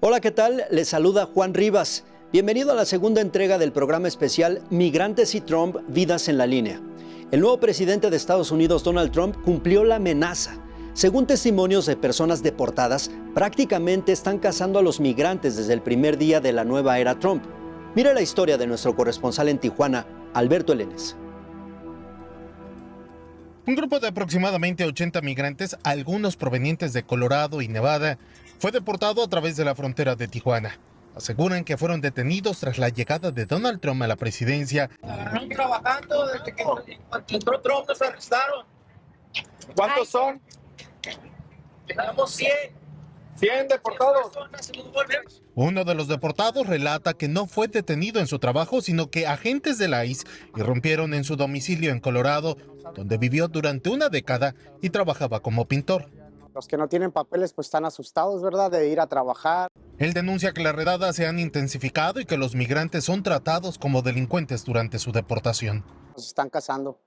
Hola, ¿qué tal? Les saluda Juan Rivas. Bienvenido a la segunda entrega del programa especial Migrantes y Trump, Vidas en la Línea. El nuevo presidente de Estados Unidos, Donald Trump, cumplió la amenaza. Según testimonios de personas deportadas, prácticamente están cazando a los migrantes desde el primer día de la nueva era Trump. Mira la historia de nuestro corresponsal en Tijuana, Alberto Elenes. Un grupo de aproximadamente 80 migrantes, algunos provenientes de Colorado y Nevada, fue deportado a través de la frontera de Tijuana. Aseguran que fueron detenidos tras la llegada de Donald Trump a la presidencia. Están trabajando desde que entró Trump, nos arrestaron. ¿Cuántos son? Tenemos 100. 100 deportados. Uno de los deportados relata que no fue detenido en su trabajo, sino que agentes de la ICE irrumpieron en su domicilio en Colorado, donde vivió durante una década y trabajaba como pintor. Los que no tienen papeles pues están asustados, ¿verdad?, de ir a trabajar. Él denuncia que las redadas se han intensificado y que los migrantes son tratados como delincuentes durante su deportación. Los están cazando.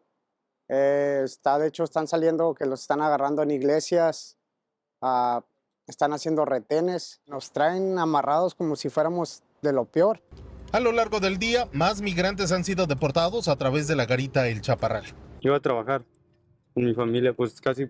De hecho, están saliendo, que los están agarrando en iglesias, están haciendo retenes, nos traen amarrados como si fuéramos de lo peor. A lo largo del día, más migrantes han sido deportados a través de la garita El Chaparral. Yo iba a trabajar con mi familia, pues casi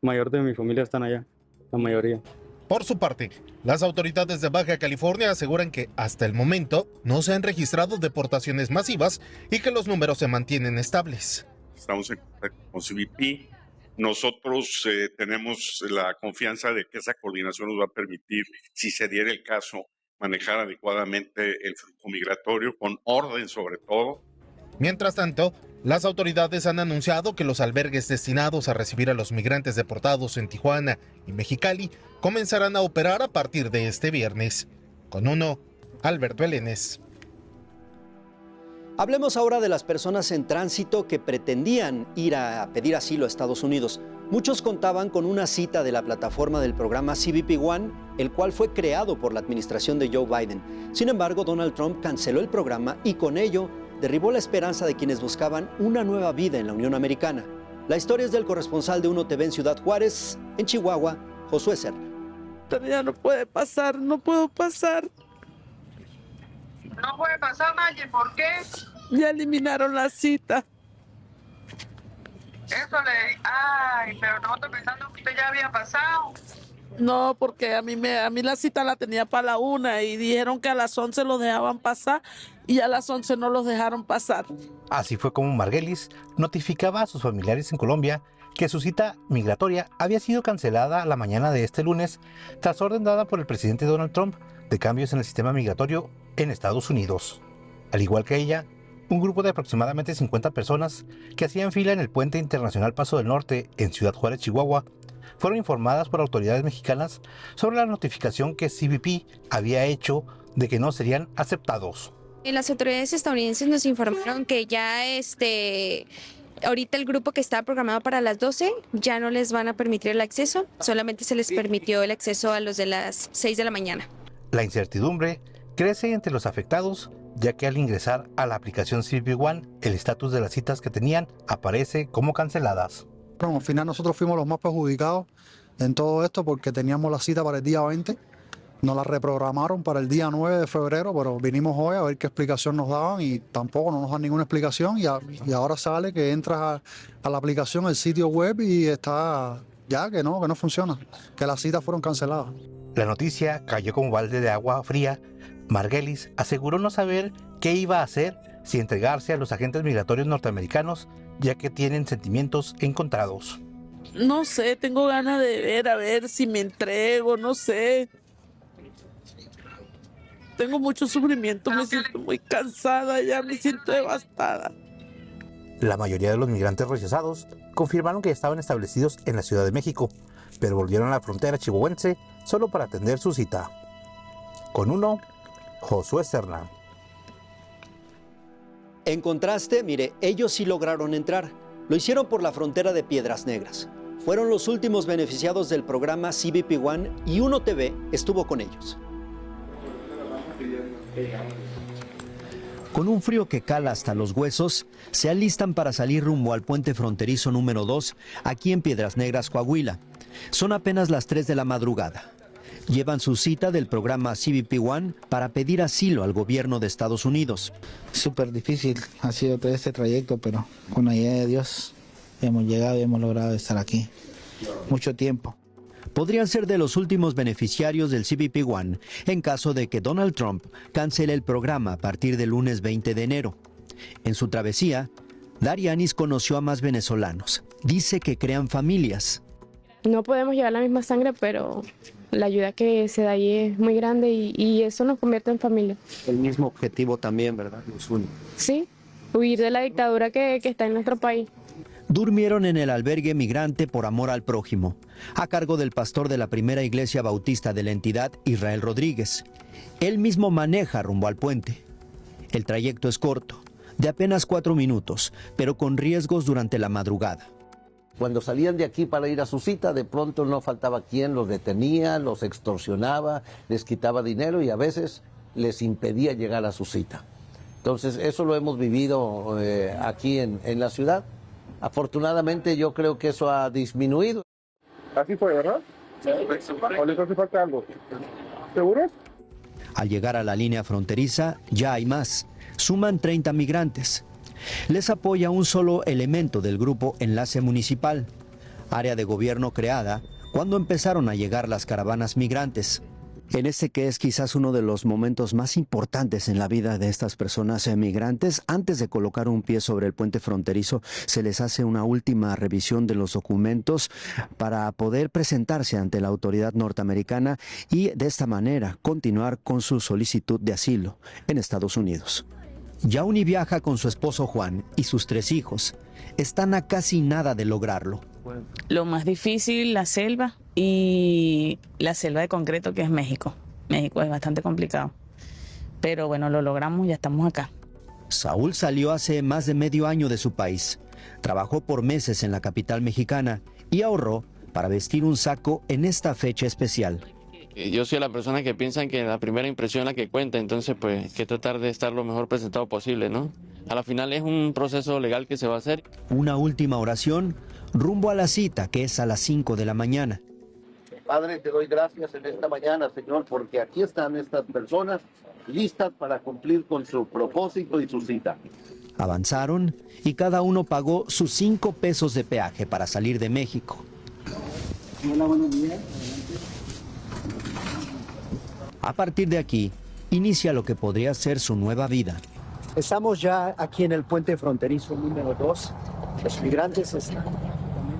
mayor de mi familia están allá, la mayoría. Por su parte, las autoridades de Baja California aseguran que hasta el momento no se han registrado deportaciones masivas y que los números se mantienen estables. Estamos en contacto con CBP. Nosotros tenemos la confianza de que esa coordinación nos va a permitir, si se diera el caso, manejar adecuadamente el flujo migratorio, con orden sobre todo. Mientras tanto, las autoridades han anunciado que los albergues destinados a recibir a los migrantes deportados en Tijuana y Mexicali comenzarán a operar a partir de este viernes. Con uno, Alberto Elenes. Hablemos ahora de las personas en tránsito que pretendían ir a pedir asilo a Estados Unidos. Muchos contaban con una cita de la plataforma del programa CBP One, el cual fue creado por la administración de Joe Biden. Sin embargo, Donald Trump canceló el programa y con ello derribó la esperanza de quienes buscaban una nueva vida en la Unión Americana. La historia es del corresponsal de Uno TV en Ciudad Juárez, en Chihuahua, Josué Serna. Pero ya no puede pasar, no puedo pasar. No puede pasar, Naye, ¿por qué? Ya eliminaron la cita. Ay, pero nosotros pensando que usted ya había pasado. No, porque a mí la cita la tenía para la 1 y dijeron que a las 11 los dejaban pasar y a las 11 no los dejaron pasar. Así fue como Margelis notificaba a sus familiares en Colombia que su cita migratoria había sido cancelada la mañana de este lunes tras orden dada por el presidente Donald Trump de cambios en el sistema migratorio en Estados Unidos. Al igual que ella, un grupo de aproximadamente 50 personas que hacían fila en el Puente Internacional Paso del Norte en Ciudad Juárez, Chihuahua, fueron informadas por autoridades mexicanas sobre la notificación que CBP había hecho de que no serían aceptados. Las autoridades estadounidenses nos informaron que ya ahorita el grupo que estaba programado para las 12 ya no les van a permitir el acceso, solamente se les permitió el acceso a los de las 6 de la mañana. La incertidumbre crece entre los afectados, ya que al ingresar a la aplicación CBP One, el estatus de las citas que tenían aparece como canceladas. Al final nosotros fuimos los más perjudicados en todo esto porque teníamos la cita para el día 20, nos la reprogramaron para el día 9 de febrero, pero vinimos hoy a ver qué explicación nos daban y tampoco nos dan ninguna explicación y ahora sale que entras a la aplicación, el sitio web y está ya que no funciona, que las citas fueron canceladas. La noticia cayó como balde de agua fría. Margelis aseguró no saber qué iba a hacer si entregarse a los agentes migratorios norteamericanos, ya que tienen sentimientos encontrados. No sé, tengo ganas de ver, a ver si me entrego, no sé. Tengo mucho sufrimiento, me siento muy cansada, ya me siento devastada. La mayoría de los migrantes rechazados confirmaron que estaban establecidos en la Ciudad de México, pero volvieron a la frontera chihuahuense solo para atender su cita. Con uno, Josué Serna. En contraste, mire, ellos sí lograron entrar. Lo hicieron por la frontera de Piedras Negras. Fueron los últimos beneficiados del programa CBP One y Uno TV estuvo con ellos. Con un frío que cala hasta los huesos, se alistan para salir rumbo al puente fronterizo número 2, aquí en Piedras Negras, Coahuila. Son apenas las 3 de la madrugada. llevan su cita del programa CBP One para pedir asilo al gobierno de Estados Unidos. Súper difícil ha sido todo este trayecto, pero con la ayuda de Dios hemos llegado y hemos logrado estar aquí. Mucho tiempo. Podrían ser de los últimos beneficiarios del CBP One en caso de que Donald Trump cancele el programa a partir del lunes 20 de enero. En su travesía, Darianis conoció a más venezolanos. Dice que crean familias. No podemos llevar la misma sangre, pero la ayuda que se da ahí es muy grande y eso nos convierte en familia. El mismo objetivo también, ¿verdad? Los une. Sí, huir de la dictadura que está en nuestro país. Durmieron en el albergue migrante por amor al prójimo, a cargo del pastor de la primera iglesia bautista de la entidad, Israel Rodríguez. Él mismo maneja rumbo al puente. El trayecto es corto, de apenas 4 minutos, pero con riesgos durante la madrugada. Cuando salían de aquí para ir a su cita, de pronto no faltaba quien los detenía, los extorsionaba, les quitaba dinero y a veces les impedía llegar a su cita. Entonces, eso lo hemos vivido aquí en la ciudad. Afortunadamente, yo creo que eso ha disminuido. Así fue, ¿verdad? ¿O les hace falta algo? ¿Seguros? Al llegar a la línea fronteriza, ya hay más. Suman 30 migrantes. Les apoya un solo elemento del grupo Enlace Municipal, área de gobierno creada cuando empezaron a llegar las caravanas migrantes. En este que es quizás uno de los momentos más importantes en la vida de estas personas migrantes, antes de colocar un pie sobre el puente fronterizo, se les hace una última revisión de los documentos para poder presentarse ante la autoridad norteamericana y de esta manera continuar con su solicitud de asilo en Estados Unidos. Yauni viaja con su esposo Juan y sus 3 hijos. Están a casi nada de lograrlo. Lo más difícil, la selva y la selva de concreto que es México. México es bastante complicado. Pero bueno, lo logramos, ya estamos acá. Saúl salió hace más de medio año de su país. Trabajó por meses en la capital mexicana y ahorró para vestir un saco en esta fecha especial. Yo soy la persona que piensa que la primera impresión es la que cuenta, entonces pues hay que tratar de estar lo mejor presentado posible, ¿no? A la final es un proceso legal que se va a hacer. Una última oración rumbo a la cita, que es a las 5 de la mañana. Padre, te doy gracias en esta mañana, Señor, porque aquí están estas personas listas para cumplir con su propósito y su cita. Avanzaron y cada uno pagó sus 5 pesos de peaje para salir de México. Hola, buenos días. A partir de aquí, inicia lo que podría ser su nueva vida. Estamos ya aquí en el puente fronterizo número 2. Los migrantes están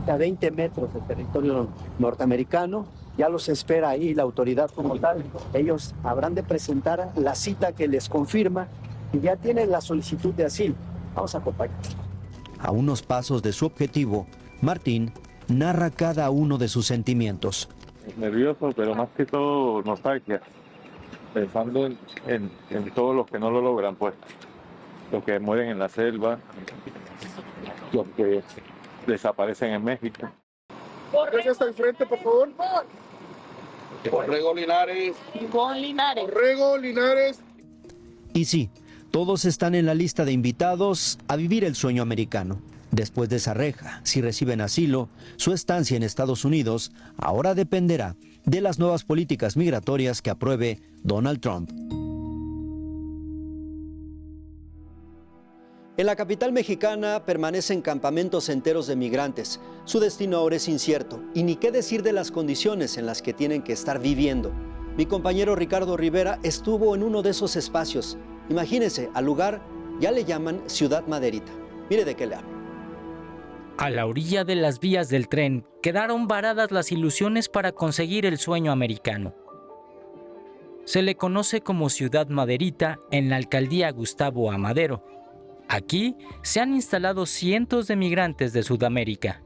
a 20 metros del territorio norteamericano. Ya los espera ahí la autoridad como tal. Ellos habrán de presentar la cita que les confirma y ya tienen la solicitud de asilo. Vamos a acompañar. A unos pasos de su objetivo, Martín narra cada uno de sus sentimientos. Nervioso, pero más que todo nostalgia. Pensando en todos los que no lo logran, pues. Los que mueren en la selva, los que desaparecen en México. ¿Qué está enfrente, por favor? Borrego Linares. Borrego Linares. Y sí, todos están en la lista de invitados a vivir el sueño americano. Después de esa reja, si reciben asilo, su estancia en Estados Unidos ahora dependerá de las nuevas políticas migratorias que apruebe Donald Trump. En la capital mexicana permanecen campamentos enteros de migrantes. Su destino ahora es incierto, y ni qué decir de las condiciones en las que tienen que estar viviendo. Mi compañero Ricardo Rivera estuvo en uno de esos espacios. Imagínense, al lugar ya le llaman Ciudad Maderita. Mire de qué le hablo. A la orilla de las vías del tren quedaron varadas las ilusiones para conseguir el sueño americano. Se le conoce como Ciudad Maderita en la alcaldía Gustavo A. Madero. Aquí se han instalado cientos de migrantes de Sudamérica.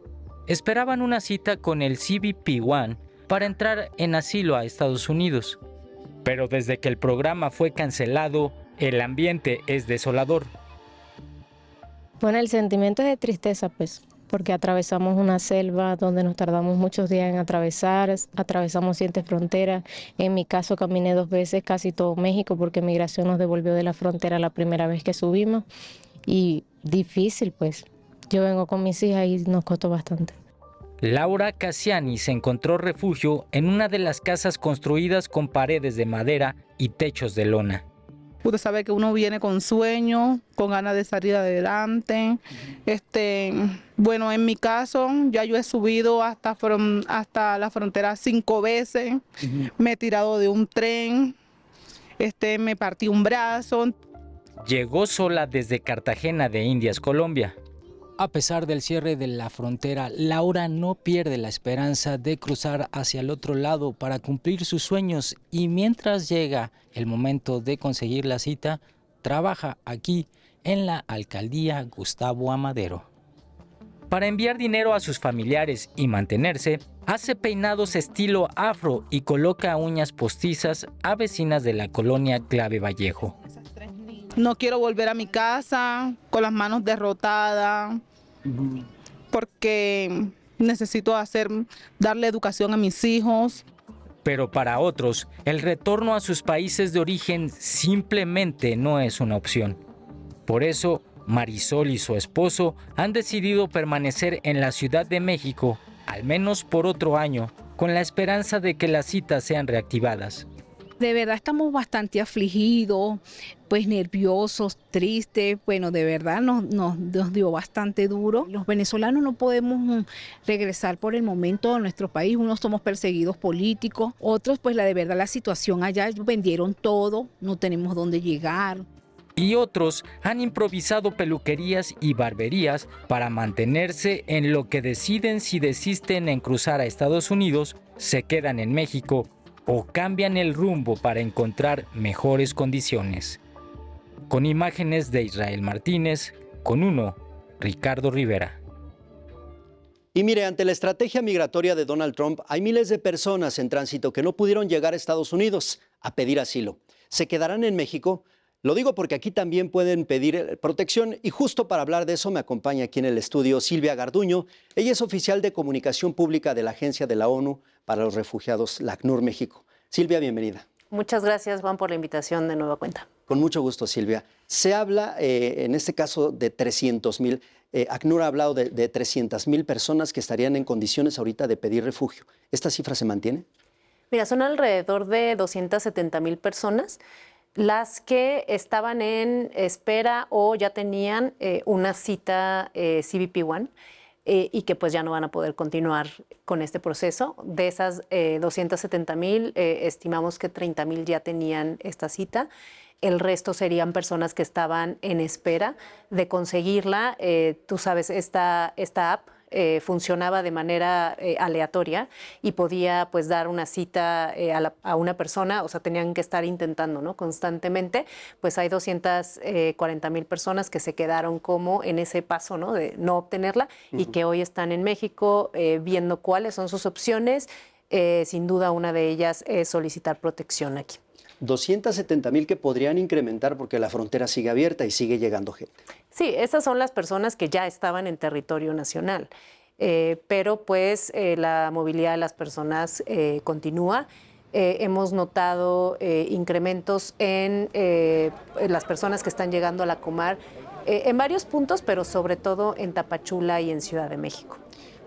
Esperaban una cita con el CBP One para entrar en asilo a Estados Unidos. Pero desde que el programa fue cancelado, el ambiente es desolador. Bueno, el sentimiento es de tristeza, pues, porque atravesamos una selva donde nos tardamos muchos días en atravesar, atravesamos 7 fronteras. En mi caso caminé 2 veces casi todo México porque Migración nos devolvió de la frontera la primera vez que subimos. Y difícil, pues. Yo vengo con mis hijas y nos costó bastante. Laura Cassiani se encontró refugio en una de las casas construidas con paredes de madera y techos de lona. Usted sabe que uno viene con sueños, con ganas de salir adelante. Bueno, en mi caso, ya yo he subido hasta la frontera 5 veces. Me he tirado de un tren, me partí un brazo. Llegó sola desde Cartagena de Indias, Colombia. A pesar del cierre de la frontera, Laura no pierde la esperanza de cruzar hacia el otro lado para cumplir sus sueños y mientras llega el momento de conseguir la cita, trabaja aquí en la alcaldía Gustavo Amadero. Para enviar dinero a sus familiares y mantenerse, hace peinados estilo afro y coloca uñas postizas a vecinas de la colonia Clave Vallejo. No quiero volver a mi casa con las manos derrotadas, porque necesito darle educación a mis hijos. Pero para otros, el retorno a sus países de origen simplemente no es una opción. Por eso, Marisol y su esposo han decidido permanecer en la Ciudad de México, al menos por otro año, con la esperanza de que las citas sean reactivadas. De verdad estamos bastante afligidos, pues nerviosos, tristes, bueno, de verdad nos dio bastante duro. Los venezolanos no podemos regresar por el momento a nuestro país, unos somos perseguidos políticos, otros pues de verdad la situación allá, vendieron todo, no tenemos dónde llegar. Y otros han improvisado peluquerías y barberías para mantenerse en lo que deciden si desisten en cruzar a Estados Unidos, se quedan en México o cambian el rumbo para encontrar mejores condiciones. Con imágenes de Israel Martínez, con uno, Ricardo Rivera. Y mire, ante la estrategia migratoria de Donald Trump, hay miles de personas en tránsito que no pudieron llegar a Estados Unidos a pedir asilo. ¿Se quedarán en México? Lo digo porque aquí también pueden pedir protección y justo para hablar de eso me acompaña aquí en el estudio Silvia Garduño. Ella es oficial de comunicación pública de la Agencia de la ONU para los Refugiados, la ACNUR México. Silvia, bienvenida. Muchas gracias, Juan, por la invitación de nueva cuenta. Con mucho gusto, Silvia. Se habla, en este caso, de 300,000. ACNUR ha hablado de 300,000 personas que estarían en condiciones ahorita de pedir refugio. ¿Esta cifra se mantiene? Mira, son alrededor de 270,000 personas las que estaban en espera o ya tenían una cita CBP-1 y que pues ya no van a poder continuar con este proceso. De esas 270,000, estimamos que 30,000 ya tenían esta cita. El resto serían personas que estaban en espera de conseguirla. Tú sabes, esta app funcionaba de manera aleatoria y podía pues dar una cita a una persona, o sea, tenían que estar intentando, ¿no? Constantemente. Pues hay 240,000 personas que se quedaron como en ese paso, ¿no? De no obtenerla y que hoy están en México viendo cuáles son sus opciones. Sin duda una de ellas es solicitar protección aquí. 270,000 que podrían incrementar porque la frontera sigue abierta y sigue llegando gente. Sí, esas son las personas que ya estaban en territorio nacional, pero pues la movilidad de las personas continúa. Hemos notado incrementos en las personas que están llegando a la Comar en varios puntos, pero sobre todo en Tapachula y en Ciudad de México.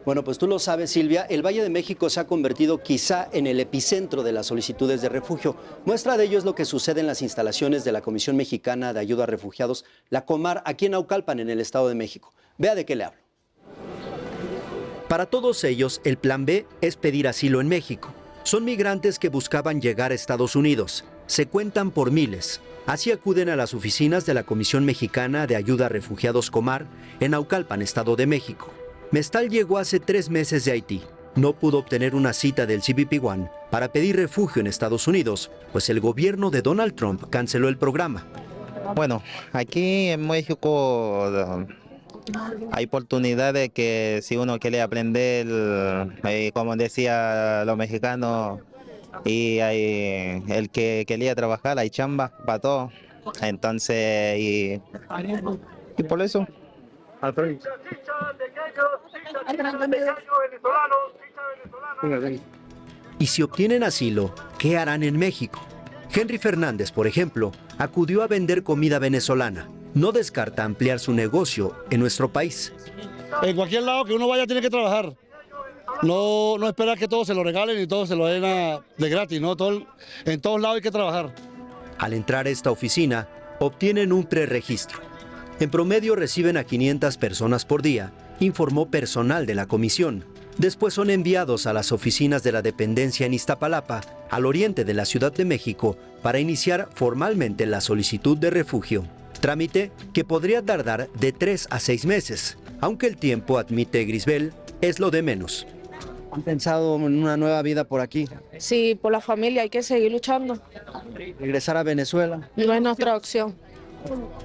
Bueno, pues tú lo sabes, Silvia, el Valle de México se ha convertido quizá en el epicentro de las solicitudes de refugio. Muestra de ello es lo que sucede en las instalaciones de la Comisión Mexicana de Ayuda a Refugiados, la Comar, aquí en Naucalpan, en el Estado de México. Vea de qué le hablo. Para todos ellos, el plan B es pedir asilo en México. Son migrantes que buscaban llegar a Estados Unidos. Se cuentan por miles. Así acuden a las oficinas de la Comisión Mexicana de Ayuda a Refugiados Comar, en Naucalpan, Estado de México. Mestal llegó hace 3 meses de Haití. No pudo obtener una cita del CBP-1 para pedir refugio en Estados Unidos, pues el gobierno de Donald Trump canceló el programa. Bueno, aquí en México hay oportunidad de que si uno quiere aprender, como decía los mexicanos, y hay el que quería trabajar, hay chamba para todo. Entonces, y por eso. Y si obtienen asilo, ¿qué harán en México? Henry Fernández, por ejemplo, acudió a vender comida venezolana. No descarta ampliar su negocio en nuestro país. En cualquier lado que uno vaya tiene que trabajar. no esperar que todos se lo regalen y todos se lo den de gratis, ¿no? En todos lados hay que trabajar. Al entrar a esta oficina, obtienen un preregistro. En promedio reciben a 500 personas por día, informó personal de la comisión. Después son enviados a las oficinas de la dependencia en Iztapalapa, al oriente de la Ciudad de México, para iniciar formalmente la solicitud de refugio. Trámite que podría tardar de 3 a 6 meses, aunque el tiempo, admite Grisbel, es lo de menos. ¿Han pensado en una nueva vida por aquí? Sí, por la familia hay que seguir luchando. ¿Regresar a Venezuela? No es nuestra opción.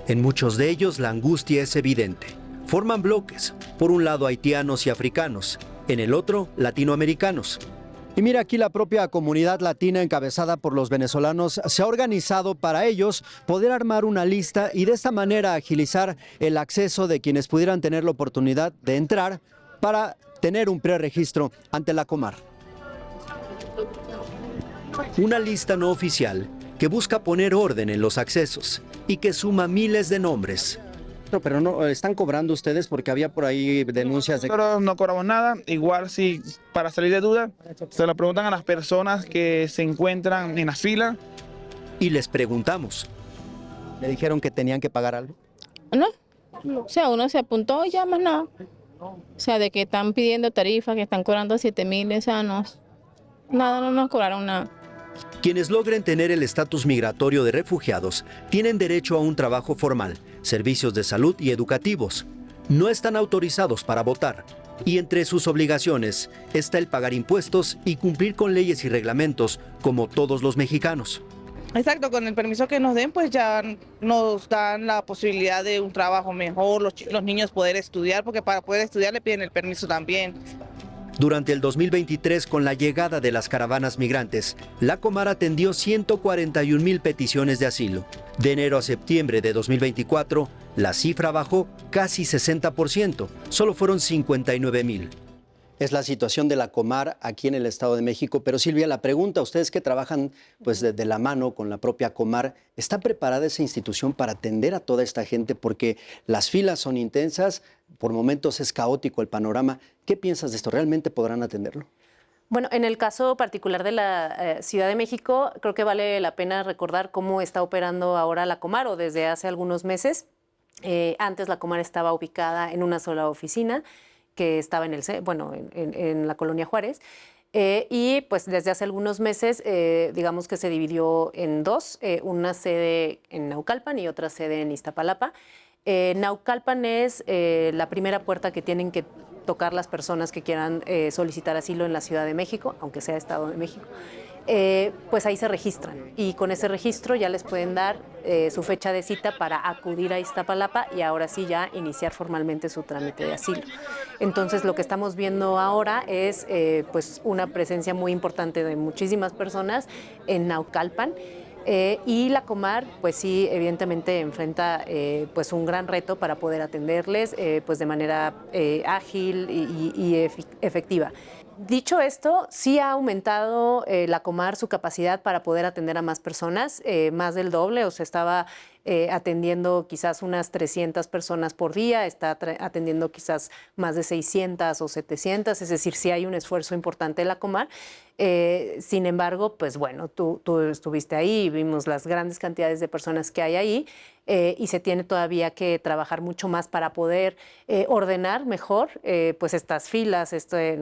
En muchos de ellos la angustia es evidente. Forman bloques, por un lado haitianos y africanos, en el otro latinoamericanos. Y mira, aquí la propia comunidad latina encabezada por los venezolanos se ha organizado para ellos poder armar una lista y de esta manera agilizar el acceso de quienes pudieran tener la oportunidad de entrar para tener un preregistro ante la Comar. Una lista no oficial que busca poner orden en los accesos y que suma miles de nombres. Pero no están cobrando ustedes porque había por ahí denuncias de... Nosotros no cobramos nada, igual si para salir de duda se lo preguntan a las personas que se encuentran en la fila. Y les preguntamos. ¿Le dijeron que tenían que pagar algo? No, o sea, uno se apuntó y ya más nada. O sea, de que están pidiendo tarifas, que están cobrando 7,000, o sea, nada, no nos cobraron nada. Quienes logren tener el estatus migratorio de refugiados tienen derecho a un trabajo formal, servicios de salud y educativos. No están autorizados para votar y entre sus obligaciones está el pagar impuestos y cumplir con leyes y reglamentos como todos los mexicanos. Exacto, con el permiso que nos den, pues ya nos dan la posibilidad de un trabajo mejor, los niños poder estudiar, porque para poder estudiar le piden el permiso también. Durante el 2023, con la llegada de las caravanas migrantes, la Comar atendió 141,000 peticiones de asilo. De enero a septiembre de 2024, la cifra bajó casi 60%, solo fueron 59,000. Es la situación de la Comar aquí en el Estado de México. Pero Silvia, la pregunta, ustedes que trabajan pues de la mano con la propia Comar, ¿está preparada esa institución para atender a toda esta gente? Porque las filas son intensas, por momentos es caótico el panorama. ¿Qué piensas de esto? ¿Realmente podrán atenderlo? Bueno, en el caso particular de la Ciudad de México, creo que vale la pena recordar cómo está operando ahora la Comar, o desde hace algunos meses. Antes la Comar estaba ubicada en una sola oficina, que estaba en la Colonia Juárez, y pues desde hace algunos meses, digamos que se dividió en dos, una sede en Naucalpan y otra sede en Iztapalapa. Naucalpan es la primera puerta que tienen que tocar las personas que quieran solicitar asilo en la Ciudad de México, aunque sea Estado de México. Pues ahí se registran y con ese registro ya les pueden dar su fecha de cita para acudir a Iztapalapa y ahora sí ya iniciar formalmente su trámite de asilo. Entonces lo que estamos viendo ahora es pues una presencia muy importante de muchísimas personas en Naucalpan. Y la Comar, pues sí, evidentemente enfrenta pues un gran reto para poder atenderles pues de manera ágil y efectiva. Dicho esto, sí ha aumentado la Comar su capacidad para poder atender a más personas, más del doble, o sea, estaba atendiendo quizás unas 300 personas por día, está atendiendo quizás más de 600 o 700, es decir, sí hay un esfuerzo importante de la Comar. Sin embargo, pues bueno, tú estuviste ahí, vimos las grandes cantidades de personas que hay ahí y se tiene todavía que trabajar mucho más para poder ordenar mejor pues estas filas, este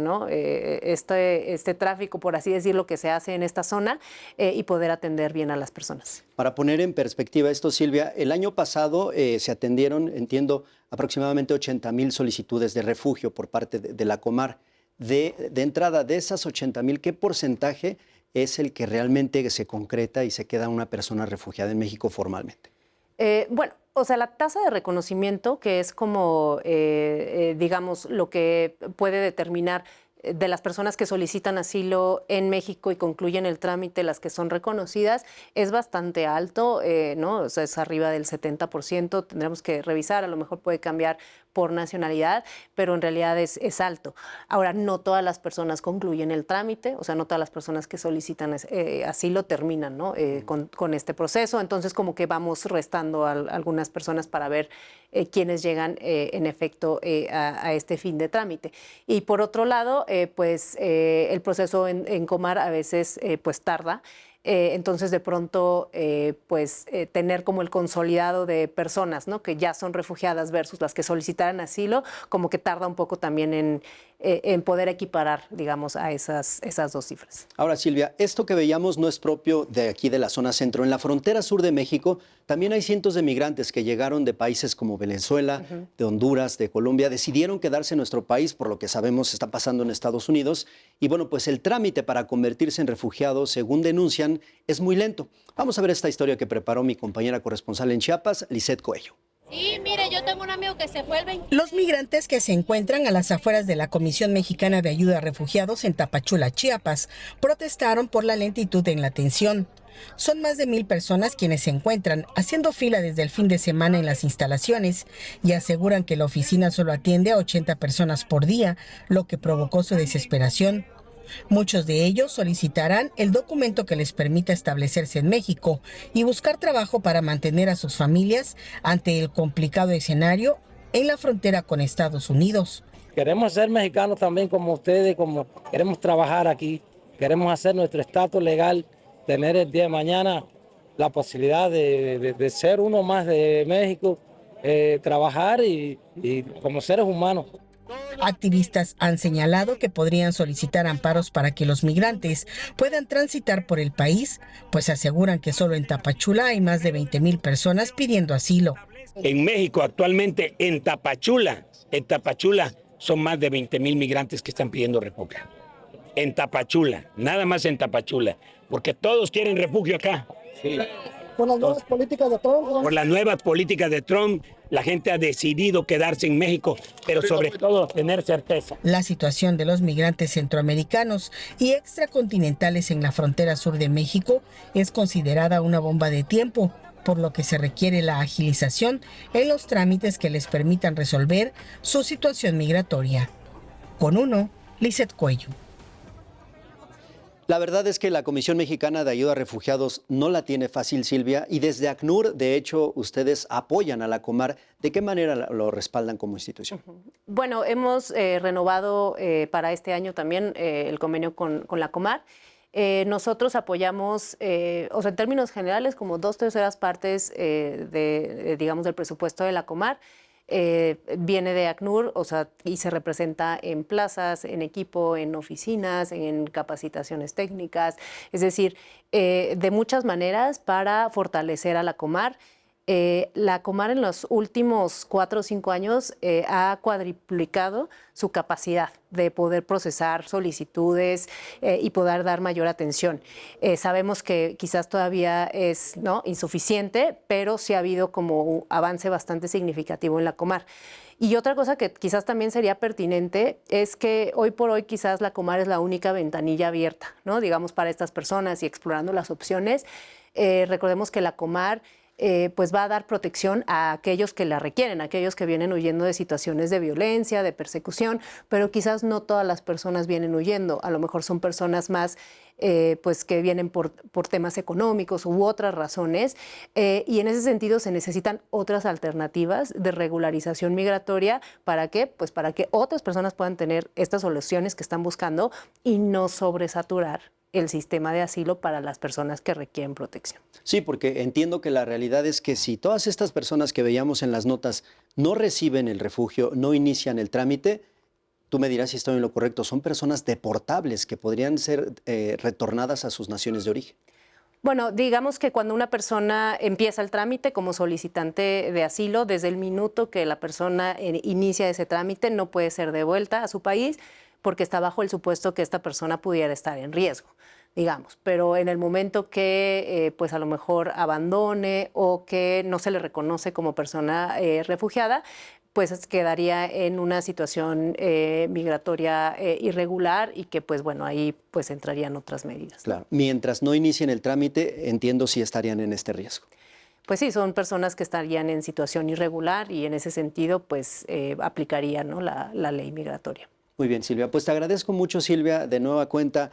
tráfico, por así decirlo, que se hace en esta zona y poder atender bien a las personas. Para poner en perspectiva esto, Silvia, el año pasado se atendieron, entiendo, aproximadamente 80,000 solicitudes de refugio por parte de la Comar. De entrada, de esas 80,000, ¿qué porcentaje es el que realmente se concreta y se queda una persona refugiada en México formalmente? Bueno, o sea, la tasa de reconocimiento, que es como, digamos, lo que puede determinar de las personas que solicitan asilo en México y concluyen el trámite, las que son reconocidas, es bastante alto, ¿no? O sea, es arriba del 70%. Tendremos que revisar, a lo mejor puede cambiar por nacionalidad, pero en realidad es alto. Ahora, no todas las personas concluyen el trámite, o sea, no todas las personas que solicitan asilo terminan, ¿no? con este proceso, entonces como que vamos restando a algunas personas para ver quiénes llegan en efecto a este fin de trámite. Y por otro lado, pues el proceso en Comar a veces pues tarda. Entonces, de pronto, tener como el consolidado de personas, ¿no? que ya son refugiadas versus las que solicitaran asilo, como que tarda un poco también en poder equiparar, digamos, a esas dos cifras. Ahora, Silvia, esto que veíamos no es propio de aquí de la zona centro. En la frontera sur de México también hay cientos de migrantes que llegaron de países como Venezuela, de Honduras, de Colombia, decidieron quedarse en nuestro país por lo que sabemos está pasando en Estados Unidos. Y bueno, pues el trámite para convertirse en refugiados, según denuncian, es muy lento. Vamos a ver esta historia que preparó mi compañera corresponsal en Chiapas, Lisette Coello. Sí, mire, yo tengo un amigo que se fue el 20. Los migrantes que se encuentran a las afueras de la Comisión Mexicana de Ayuda a Refugiados en Tapachula, Chiapas, protestaron por la lentitud en la atención. Son más de 1,000 personas quienes se encuentran haciendo fila desde el fin de semana en las instalaciones y aseguran que la oficina solo atiende a 80 personas por día, lo que provocó su desesperación. Muchos de ellos solicitarán el documento que les permita establecerse en México y buscar trabajo para mantener a sus familias ante el complicado escenario en la frontera con Estados Unidos. Queremos ser mexicanos también como ustedes, como queremos trabajar aquí, queremos hacer nuestro estatus legal, tener el día de mañana la posibilidad de ser uno más de México, trabajar y como seres humanos. Activistas han señalado que podrían solicitar amparos para que los migrantes puedan transitar por el país, pues aseguran que solo en Tapachula hay más de 20,000 personas pidiendo asilo. En México actualmente, en Tapachula son más de 20,000 migrantes que están pidiendo refugio. En Tapachula, nada más en Tapachula, porque todos quieren refugio acá. Sí. Por las nuevas políticas de Trump. Por las nuevas políticas de Trump, la gente ha decidido quedarse en México, pero sobre todo tener certeza. La situación de los migrantes centroamericanos y extracontinentales en la frontera sur de México es considerada una bomba de tiempo, por lo que se requiere la agilización en los trámites que les permitan resolver su situación migratoria. Con uno, Lisette Coello. La verdad es que la Comisión Mexicana de Ayuda a Refugiados no la tiene fácil, Silvia, y desde ACNUR, de hecho, ustedes apoyan a la Comar. ¿De qué manera lo respaldan como institución? Bueno, hemos renovado para este año también el convenio con la Comar. Nosotros apoyamos, o sea, en términos generales, como 2/3 partes digamos, del presupuesto de la Comar. Viene de ACNUR, o sea, y se representa en plazas, en equipo, en oficinas, en capacitaciones técnicas, es decir, de muchas maneras para fortalecer a la Comar. La Comar en los últimos 4 o 5 años ha cuadriplicado su capacidad de poder procesar solicitudes y poder dar mayor atención. Sabemos que quizás todavía es insuficiente, pero sí ha habido como un avance bastante significativo en la Comar. Y otra cosa que quizás también sería pertinente es que hoy por hoy quizás la Comar es la única ventanilla abierta, ¿no? Digamos, para estas personas y explorando las opciones. Recordemos que la Comar pues va a dar protección a aquellos que la requieren, a aquellos que vienen huyendo de situaciones de violencia, de persecución, pero quizás no todas las personas vienen huyendo, a lo mejor son personas más pues que vienen por temas económicos u otras razones, y en ese sentido se necesitan otras alternativas de regularización migratoria. ¿Para qué? Pues para que otras personas puedan tener estas soluciones que están buscando y no sobresaturar el sistema de asilo para las personas que requieren protección. Sí, porque entiendo que la realidad es que si todas estas personas que veíamos en las notas no reciben el refugio, no inician el trámite, tú me dirás si estoy en lo correcto, son personas deportables que podrían ser retornadas a sus naciones de origen. Bueno, digamos que cuando una persona empieza el trámite como solicitante de asilo, desde el minuto que la persona inicia ese trámite no puede ser devuelta a su país, porque está bajo el supuesto que esta persona pudiera estar en riesgo, digamos. Pero en el momento que pues a lo mejor abandone o que no se le reconoce como persona refugiada, pues quedaría en una situación migratoria irregular y que pues bueno, ahí pues entrarían otras medidas. Claro. Mientras no inicien el trámite, entiendo si estarían en este riesgo. pues sí, son personas que estarían en situación irregular y en ese sentido pues aplicaría, ¿no?, la ley migratoria. Muy bien, Silvia. Pues te agradezco mucho, Silvia, de nueva cuenta,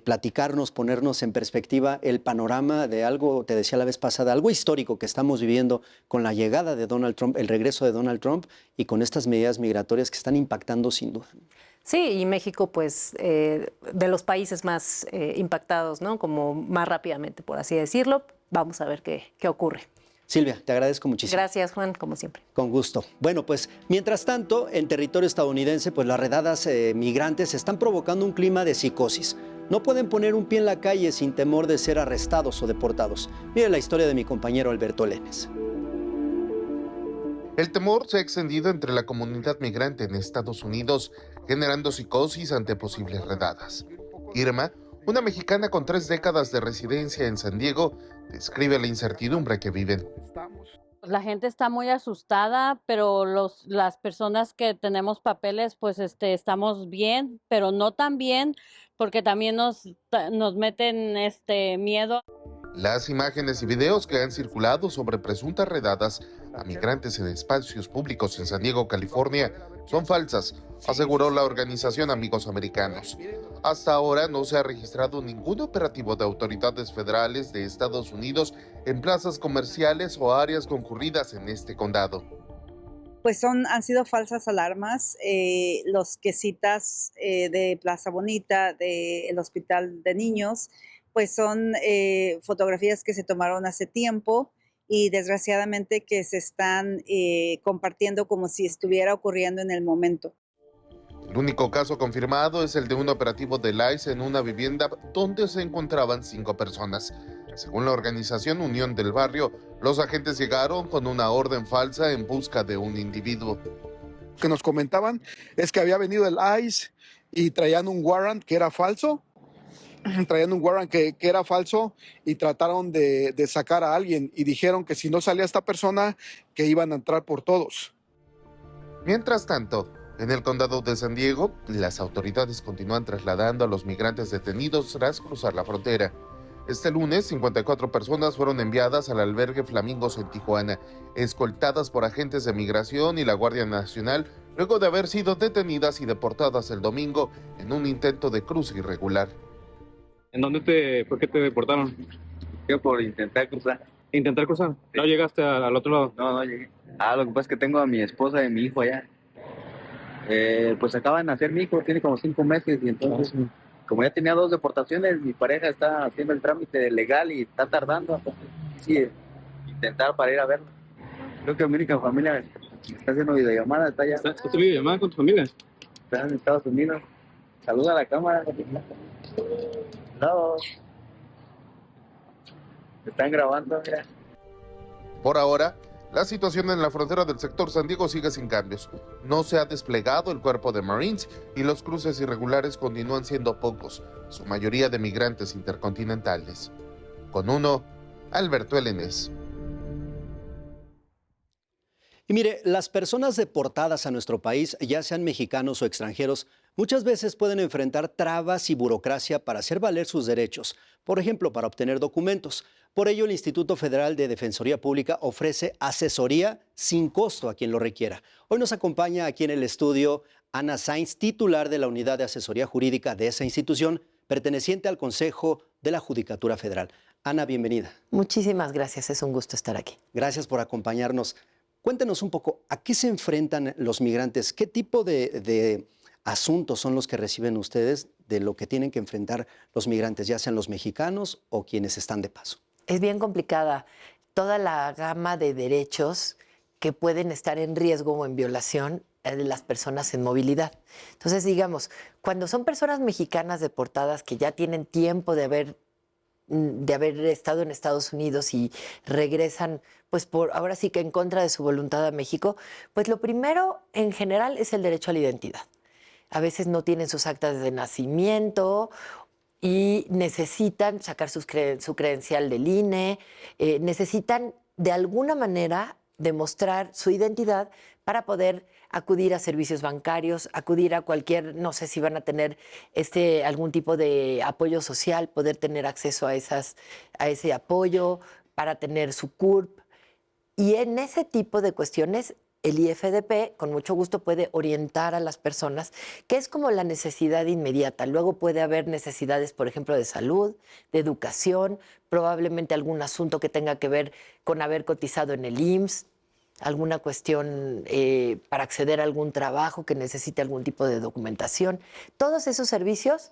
platicarnos, ponernos en perspectiva el panorama de algo, te decía la vez pasada, algo histórico que estamos viviendo con la llegada de Donald Trump, el regreso de Donald Trump y con estas medidas migratorias que están impactando sin duda. Sí, y México, pues, de los países más impactados, ¿no?, como más rápidamente, por así decirlo. Vamos a ver qué ocurre. Silvia, te agradezco muchísimo. Gracias, Juan, como siempre. Con gusto. Bueno, pues mientras tanto, en territorio estadounidense, pues las redadas migrantes están provocando un clima de psicosis. No pueden poner un pie en la calle sin temor de ser arrestados o deportados. Mire la historia de mi compañero Alberto Lenes. El temor se ha extendido entre la comunidad migrante en Estados Unidos, generando psicosis ante posibles redadas. Irma, una mexicana con 3 décadas de residencia en San Diego, describe la incertidumbre que viven. La gente está muy asustada, pero las personas que tenemos papeles, pues estamos bien, pero no tan bien, porque también nos meten miedo. Las imágenes y videos que han circulado sobre presuntas redadas a migrantes en espacios públicos en San Diego, California, son falsas, aseguró la organización Amigos Americanos. Hasta ahora no se ha registrado ningún operativo de autoridades federales de Estados Unidos en plazas comerciales o áreas concurridas en este condado. Pues han sido falsas alarmas. Los que citas de Plaza Bonita, del Hospital de Niños, pues son fotografías que se tomaron hace tiempo y desgraciadamente que se están compartiendo como si estuviera ocurriendo en el momento. El único caso confirmado es el de un operativo del ICE en una vivienda donde se encontraban 5 personas. Según la organización Unión del Barrio, los agentes llegaron con una orden falsa en busca de un individuo. Lo que nos comentaban es que había venido el ICE y traían un warrant que era falso. Y trataron de sacar a alguien y dijeron que si no salía esta persona, que iban a entrar por todos. Mientras tanto, en el condado de San Diego, las autoridades continúan trasladando a los migrantes detenidos tras cruzar la frontera. Este lunes, 54 personas fueron enviadas al albergue Flamingos en Tijuana, escoltadas por agentes de migración y la Guardia Nacional, luego de haber sido detenidas y deportadas el domingo en un intento de cruce irregular. ¿En dónde fue que te deportaron? Yo por intentar cruzar. ¿Intentar cruzar? Sí. ¿No llegaste al otro lado? No llegué. Lo que pasa es que tengo a mi esposa y mi hijo allá. Pues acaban de nacer mi hijo, tiene como 5 meses y entonces, como ya tenía 2 deportaciones, mi pareja está haciendo el trámite legal y está tardando. Sí, intentar para ir a verlo. Creo que mi única familia está haciendo videollamada, está allá. ¿Estás haciendo videollamada con tu familia? Está en Estados Unidos. Saluda a la cámara. No. Están grabando, mira. Por ahora, la situación en la frontera del sector San Diego sigue sin cambios. No se ha desplegado el cuerpo de Marines y los cruces irregulares continúan siendo pocos, su mayoría de migrantes intercontinentales. Con uno, Alberto Lenes. Y mire, las personas deportadas a nuestro país, ya sean mexicanos o extranjeros, muchas veces pueden enfrentar trabas y burocracia para hacer valer sus derechos, por ejemplo, para obtener documentos. Por ello, el Instituto Federal de Defensoría Pública ofrece asesoría sin costo a quien lo requiera. Hoy nos acompaña aquí en el estudio Ana Sainz, titular de la Unidad de Asesoría Jurídica de esa institución, perteneciente al Consejo de la Judicatura Federal. Ana, bienvenida. Muchísimas gracias, es un gusto estar aquí. Gracias por acompañarnos. Cuéntenos un poco, ¿a qué se enfrentan los migrantes? ¿Qué tipo de asuntos son los que reciben ustedes de lo que tienen que enfrentar los migrantes, ya sean los mexicanos o quienes están de paso? Es bien complicada toda la gama de derechos que pueden estar en riesgo o en violación de las personas en movilidad. Entonces, digamos, cuando son personas mexicanas deportadas que ya tienen tiempo de haber estado en Estados Unidos y regresan, pues ahora sí que en contra de su voluntad a México, pues lo primero en general es el derecho a la identidad. A veces no tienen sus actas de nacimiento y necesitan sacar su credencial del INE, necesitan de alguna manera demostrar su identidad para poder acudir a servicios bancarios, acudir a cualquier, no sé si van a tener algún tipo de apoyo social, poder tener acceso a ese apoyo, para tener su CURP, Y en ese tipo de cuestiones, el IFDP con mucho gusto puede orientar a las personas, que es como la necesidad inmediata. Luego puede haber necesidades, por ejemplo, de salud, de educación, probablemente algún asunto que tenga que ver con haber cotizado en el IMSS, alguna cuestión para acceder a algún trabajo que necesite algún tipo de documentación. Todos esos servicios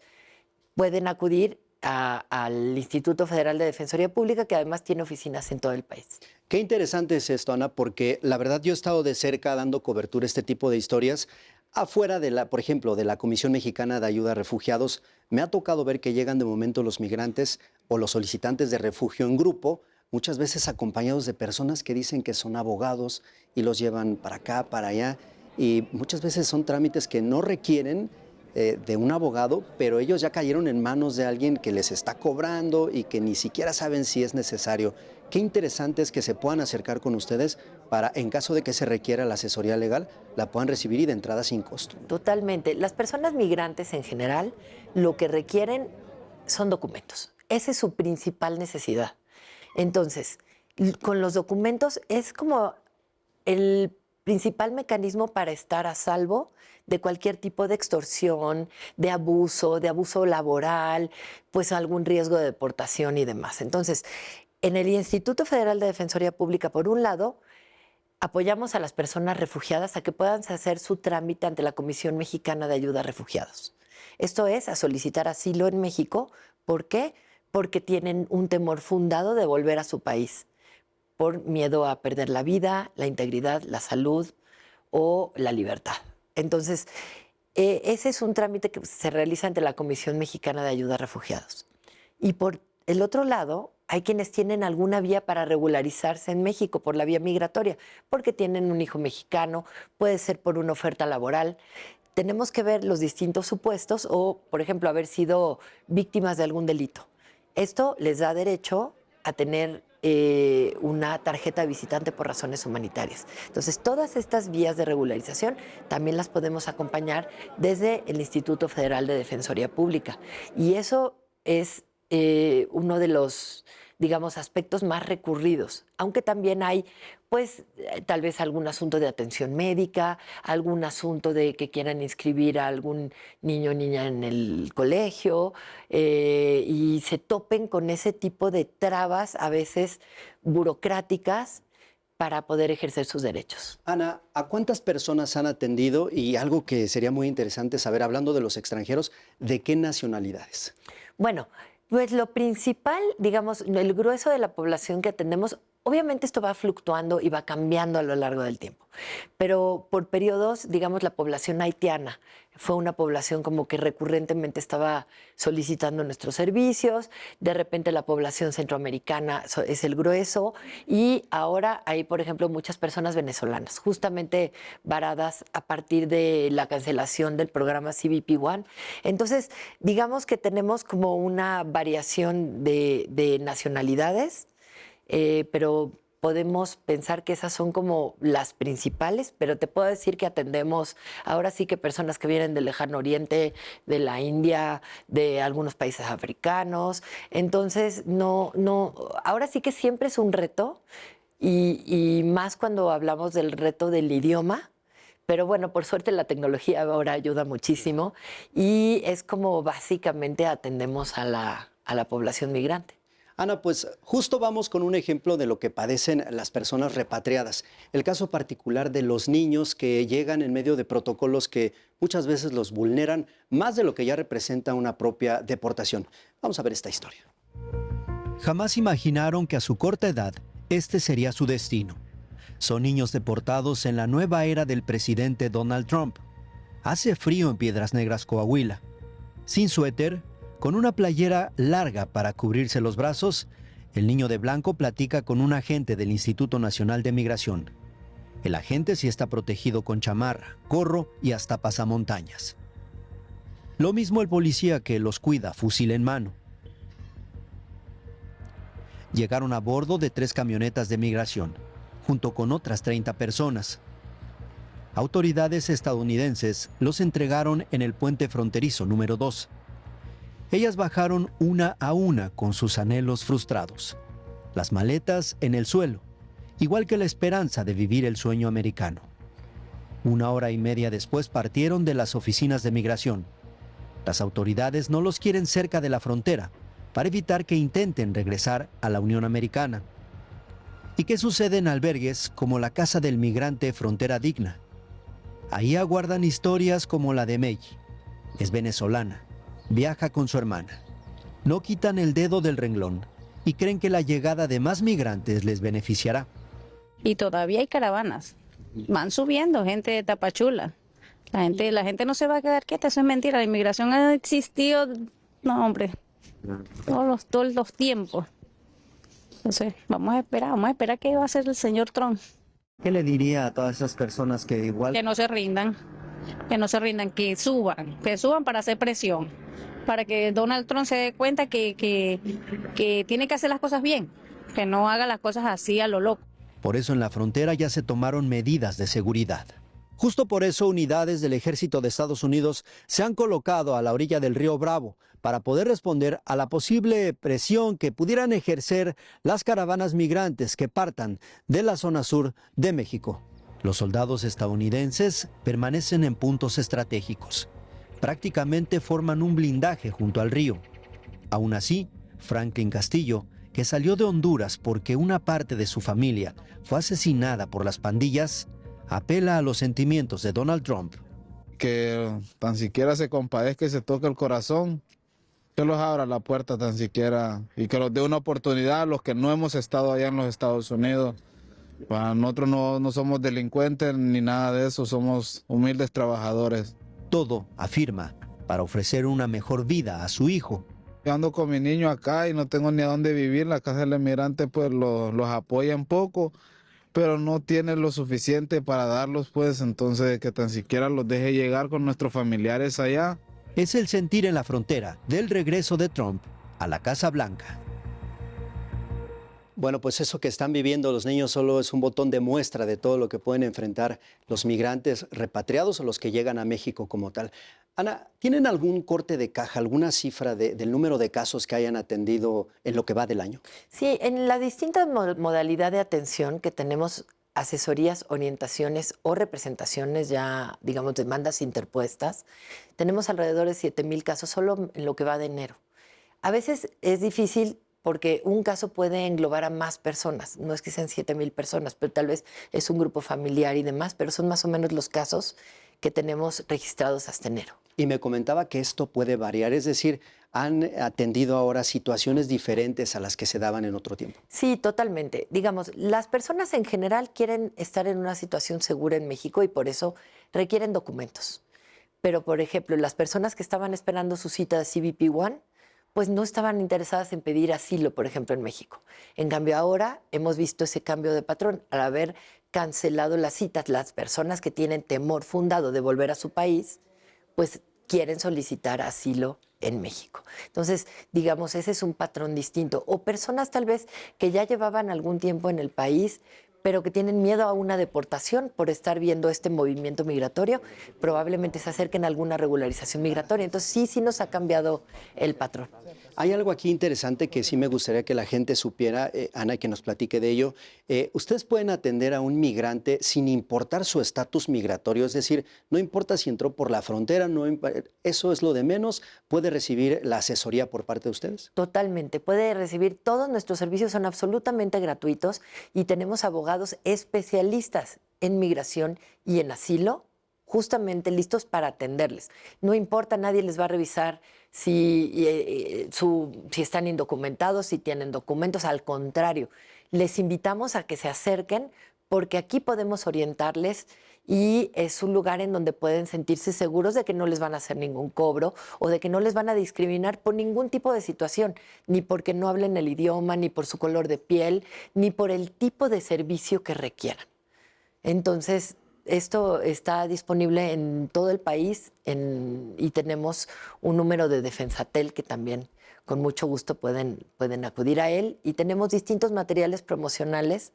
pueden acudir al Instituto Federal de Defensoría Pública, que además tiene oficinas en todo el país. Qué interesante es esto, Ana, porque la verdad yo he estado de cerca dando cobertura a este tipo de historias. Afuera de por ejemplo, de la Comisión Mexicana de Ayuda a Refugiados, me ha tocado ver que llegan de momento los migrantes o los solicitantes de refugio en grupo, muchas veces acompañados de personas que dicen que son abogados y los llevan para acá, para allá, y muchas veces son trámites que no requieren de un abogado, pero ellos ya cayeron en manos de alguien que les está cobrando y que ni siquiera saben si es necesario. Qué interesante es que se puedan acercar con ustedes para, en caso de que se requiera la asesoría legal, la puedan recibir y de entrada sin costo. Totalmente. Las personas migrantes en general lo que requieren son documentos. Esa es su principal necesidad. Entonces, con los documentos es como el principal mecanismo para estar a salvo de cualquier tipo de extorsión, de abuso laboral, pues algún riesgo de deportación y demás. Entonces, en el Instituto Federal de Defensoría Pública, por un lado, apoyamos a las personas refugiadas a que puedan hacer su trámite ante la Comisión Mexicana de Ayuda a Refugiados. Esto es, a solicitar asilo en México. ¿Por qué? Porque tienen un temor fundado de volver a su país, por miedo a perder la vida, la integridad, la salud o la libertad. Entonces, ese es un trámite que se realiza ante la Comisión Mexicana de Ayuda a Refugiados. Y por el otro lado, hay quienes tienen alguna vía para regularizarse en México por la vía migratoria, porque tienen un hijo mexicano, puede ser por una oferta laboral. Tenemos que ver los distintos supuestos o, por ejemplo, haber sido víctimas de algún delito. Esto les da derecho a tener una tarjeta de visitante por razones humanitarias. Entonces, todas estas vías de regularización también las podemos acompañar desde el Instituto Federal de Defensoría Pública. Y eso es uno de los, digamos, aspectos más recurridos, aunque también hay, pues, tal vez algún asunto de atención médica, algún asunto de que quieran inscribir a algún niño o niña en el colegio y se topen con ese tipo de trabas, a veces burocráticas, para poder ejercer sus derechos. Ana, ¿a cuántas personas han atendido? Y algo que sería muy interesante saber, hablando de los extranjeros, ¿de qué nacionalidades? Bueno, pues lo principal, digamos, el grueso de la población que atendemos, obviamente esto va fluctuando y va cambiando a lo largo del tiempo, pero por periodos, digamos, la población haitiana fue una población como que recurrentemente estaba solicitando nuestros servicios, de repente la población centroamericana es el grueso y ahora hay, por ejemplo, muchas personas venezolanas, justamente varadas a partir de la cancelación del programa CBP One. Entonces, digamos que tenemos como una variación de nacionalidades, pero podemos pensar que esas son como las principales, pero te puedo decir que atendemos ahora sí que personas que vienen del Lejano Oriente, de la India, de algunos países africanos. Entonces, ahora sí que siempre es un reto y más cuando hablamos del reto del idioma. Pero bueno, por suerte la tecnología ahora ayuda muchísimo y es como básicamente atendemos a la población migrante. Ana, pues justo vamos con un ejemplo de lo que padecen las personas repatriadas. El caso particular de los niños que llegan en medio de protocolos que muchas veces los vulneran más de lo que ya representa una propia deportación. Vamos a ver esta historia. Jamás imaginaron que a su corta edad este sería su destino. Son niños deportados en la nueva era del presidente Donald Trump. Hace frío en Piedras Negras, Coahuila. Sin suéter, con una playera larga para cubrirse los brazos, el niño de blanco platica con un agente del Instituto Nacional de Migración. El agente sí está protegido con chamarra, gorro y hasta pasamontañas. Lo mismo el policía que los cuida, fusil en mano. Llegaron a bordo de 3 camionetas de migración, junto con otras 30 personas. Autoridades estadounidenses los entregaron en el puente fronterizo número 2. Ellas bajaron una a una con sus anhelos frustrados, las maletas en el suelo igual que la esperanza de vivir el sueño americano. 1 hora y media después partieron de las oficinas de migración. Las autoridades no los quieren cerca de la frontera para evitar que intenten regresar a la Unión Americana. ¿Y qué sucede en albergues como la Casa del Migrante Frontera Digna? Ahí aguardan historias como la de May. Es venezolana, viaja con su hermana. No quitan el dedo del renglón y creen que la llegada de más migrantes les beneficiará. Y todavía hay caravanas. Van subiendo gente de Tapachula. La gente no se va a quedar quieta, eso es mentira. La inmigración ha existido, no hombre, todos los tiempos. Entonces, vamos a esperar qué va a hacer el señor Trump. ¿Qué le diría a todas esas personas que igual... Que no se rindan, que suban para hacer presión, para que Donald Trump se dé cuenta que tiene que hacer las cosas bien, que no haga las cosas así a lo loco. Por eso en la frontera ya se tomaron medidas de seguridad. Justo por eso unidades del Ejército de Estados Unidos se han colocado a la orilla del río Bravo para poder responder a la posible presión que pudieran ejercer las caravanas migrantes que partan de la zona sur de México. Los soldados estadounidenses permanecen en puntos estratégicos. Prácticamente forman un blindaje junto al río. Aún así, Franklin Castillo, que salió de Honduras porque una parte de su familia fue asesinada por las pandillas, apela a los sentimientos de Donald Trump. Que tan siquiera se compadezca y se toque el corazón, que los abra la puerta tan siquiera y que los dé una oportunidad a los que no hemos estado allá en los Estados Unidos. Para nosotros no somos delincuentes ni nada de eso, somos humildes trabajadores. Todo, afirma, para ofrecer una mejor vida a su hijo. Yo ando con mi niño acá y no tengo ni a dónde vivir, la Casa del Emigrante pues los apoya un poco, pero no tiene lo suficiente para darlos, pues entonces que tan siquiera los deje llegar con nuestros familiares allá. Es el sentir en la frontera del regreso de Trump a la Casa Blanca. Bueno, pues eso que están viviendo los niños solo es un botón de muestra de todo lo que pueden enfrentar los migrantes repatriados o los que llegan a México como tal. Ana, ¿tienen algún corte de caja, alguna cifra del número de casos que hayan atendido en lo que va del año? Sí, en la distinta modalidad de atención que tenemos, asesorías, orientaciones o representaciones, ya digamos demandas interpuestas, tenemos alrededor de 7,000 casos solo en lo que va de enero. A veces es difícil porque un caso puede englobar a más personas, no es que sean 7,000 personas, pero tal vez es un grupo familiar y demás, pero son más o menos los casos que tenemos registrados hasta enero. Y me comentaba que esto puede variar, es decir, ¿han atendido ahora situaciones diferentes a las que se daban en otro tiempo? Sí, totalmente. Digamos, las personas en general quieren estar en una situación segura en México y por eso requieren documentos. Pero, por ejemplo, las personas que estaban esperando su cita de CBP One, pues no estaban interesadas en pedir asilo, por ejemplo, en México. En cambio, ahora hemos visto ese cambio de patrón. Al haber cancelado las citas, las personas que tienen temor fundado de volver a su país, pues quieren solicitar asilo en México. Entonces, digamos, ese es un patrón distinto. O personas tal vez que ya llevaban algún tiempo en el país, pero que tienen miedo a una deportación por estar viendo este movimiento migratorio, probablemente se acerquen a alguna regularización migratoria. Entonces, sí nos ha cambiado el patrón. Hay algo aquí interesante que sí me gustaría que la gente supiera, Ana, y que nos platique de ello. Ustedes pueden atender a un migrante sin importar su estatus migratorio, es decir, no importa si entró por la frontera, eso es lo de menos, ¿puede recibir la asesoría por parte de ustedes? Totalmente, puede recibir, todos nuestros servicios son absolutamente gratuitos y tenemos abogados especialistas en migración y en asilo, justamente listos para atenderles. No importa, nadie les va a revisar si están indocumentados, si tienen documentos, al contrario, les invitamos a que se acerquen porque aquí podemos orientarles y es un lugar en donde pueden sentirse seguros de que no les van a hacer ningún cobro o de que no les van a discriminar por ningún tipo de situación, ni porque no hablen el idioma, ni por su color de piel, ni por el tipo de servicio que requieran. Entonces, esto está disponible en todo el país y tenemos un número de Defensatel que también con mucho gusto pueden acudir a él y tenemos distintos materiales promocionales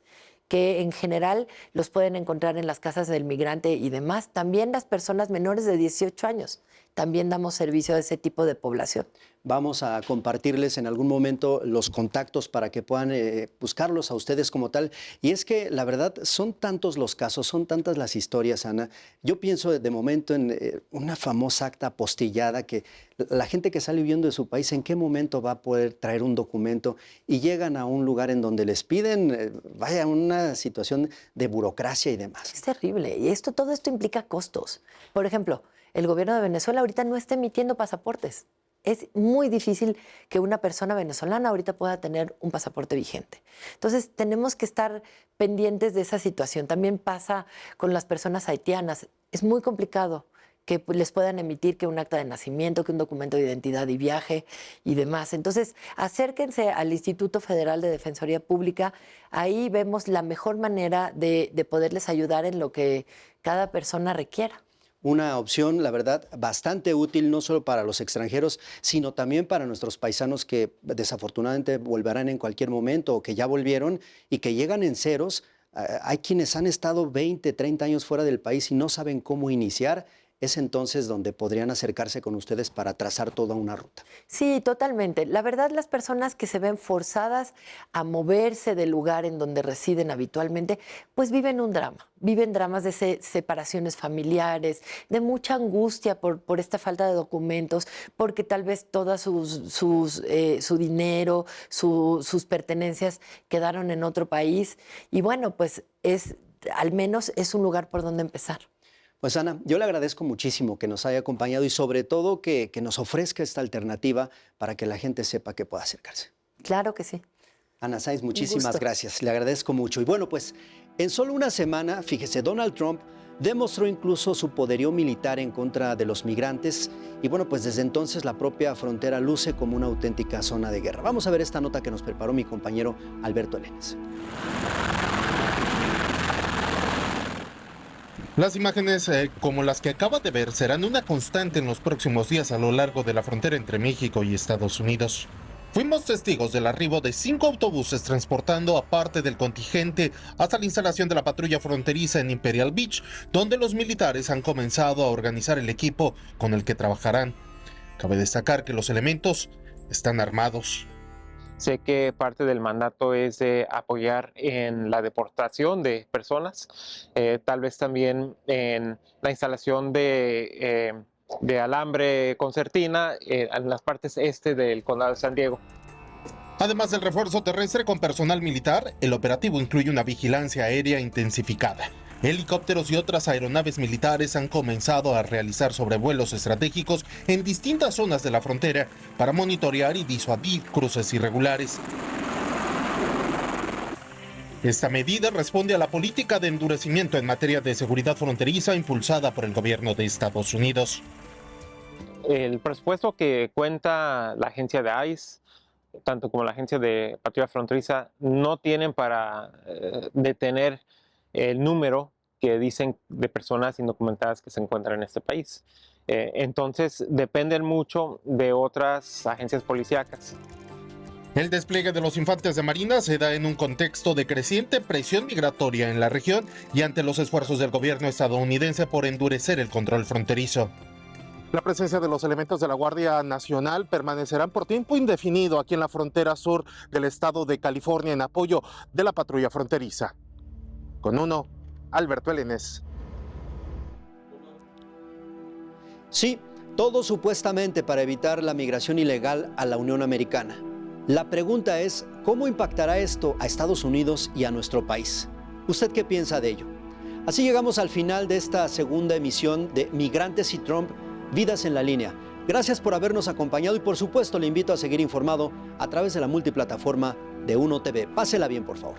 que en general los pueden encontrar en las casas del migrante y demás. También las personas menores de 18 años, también damos servicio a ese tipo de población. Vamos a compartirles en algún momento los contactos para que puedan buscarlos a ustedes como tal. Y es que la verdad son tantos los casos, son tantas las historias, Ana. Yo pienso de momento en una famosa acta apostillada que la gente que sale huyendo de su país, ¿en qué momento va a poder traer un documento? Y llegan a un lugar en donde les piden, vaya, una situación de burocracia y demás. Es terrible. Y todo esto implica costos. Por ejemplo, el gobierno de Venezuela ahorita no está emitiendo pasaportes. Es muy difícil que una persona venezolana ahorita pueda tener un pasaporte vigente. Entonces, tenemos que estar pendientes de esa situación. También pasa con las personas haitianas. Es muy complicado que les puedan emitir que un acta de nacimiento, que un documento de identidad y viaje y demás. Entonces, acérquense al Instituto Federal de Defensoría Pública. Ahí vemos la mejor manera de poderles ayudar en lo que cada persona requiera. Una opción, la verdad, bastante útil, no solo para los extranjeros, sino también para nuestros paisanos que desafortunadamente volverán en cualquier momento o que ya volvieron y que llegan en ceros. Hay quienes han estado 20, 30 años fuera del país y no saben cómo iniciar. Es entonces donde podrían acercarse con ustedes para trazar toda una ruta. Sí, totalmente. La verdad, las personas que se ven forzadas a moverse del lugar en donde residen habitualmente, pues viven un drama. Viven dramas de separaciones familiares, de mucha angustia por esta falta de documentos, porque tal vez toda su dinero, sus pertenencias quedaron en otro país. Y bueno, pues al menos es un lugar por donde empezar. Pues Ana, yo le agradezco muchísimo que nos haya acompañado y sobre todo que nos ofrezca esta alternativa para que la gente sepa que pueda acercarse. Claro que sí. Ana Sáenz, muchísimas gracias. Le agradezco mucho. Y bueno, pues en solo una semana, fíjese, Donald Trump demostró incluso su poderío militar en contra de los migrantes y bueno, pues desde entonces la propia frontera luce como una auténtica zona de guerra. Vamos a ver esta nota que nos preparó mi compañero Alberto Elenes. Las imágenes como las que acaba de ver serán una constante en los próximos días a lo largo de la frontera entre México y Estados Unidos. Fuimos testigos del arribo de 5 autobuses transportando a parte del contingente hasta la instalación de la patrulla fronteriza en Imperial Beach, donde los militares han comenzado a organizar el equipo con el que trabajarán. Cabe destacar que los elementos están armados. Sé que parte del mandato es de apoyar en la deportación de personas, tal vez también en la instalación de alambre concertina en las partes este del condado de San Diego. Además del refuerzo terrestre con personal militar, el operativo incluye una vigilancia aérea intensificada. Helicópteros y otras aeronaves militares han comenzado a realizar sobrevuelos estratégicos en distintas zonas de la frontera para monitorear y disuadir cruces irregulares. Esta medida responde a la política de endurecimiento en materia de seguridad fronteriza impulsada por el gobierno de Estados Unidos. El presupuesto que cuenta la agencia de ICE, tanto como la agencia de patrulla fronteriza, no tienen para detener el número que dicen de personas indocumentadas que se encuentran en este país. Entonces dependen mucho de otras agencias policíacas. El despliegue de los infantes de Marina se da en un contexto de creciente presión migratoria en la región y ante los esfuerzos del gobierno estadounidense por endurecer el control fronterizo. La presencia de los elementos de la Guardia Nacional permanecerán por tiempo indefinido aquí en la frontera sur del estado de California en apoyo de la patrulla fronteriza. Con uno, Alberto Elenes. Sí, todo supuestamente para evitar la migración ilegal a la Unión Americana. La pregunta es, ¿cómo impactará esto a Estados Unidos y a nuestro país? ¿Usted qué piensa de ello? Así llegamos al final de esta segunda emisión de Migrantes y Trump, Vidas en la Línea. Gracias por habernos acompañado y por supuesto le invito a seguir informado a través de la multiplataforma de Uno TV. Pásela bien, por favor.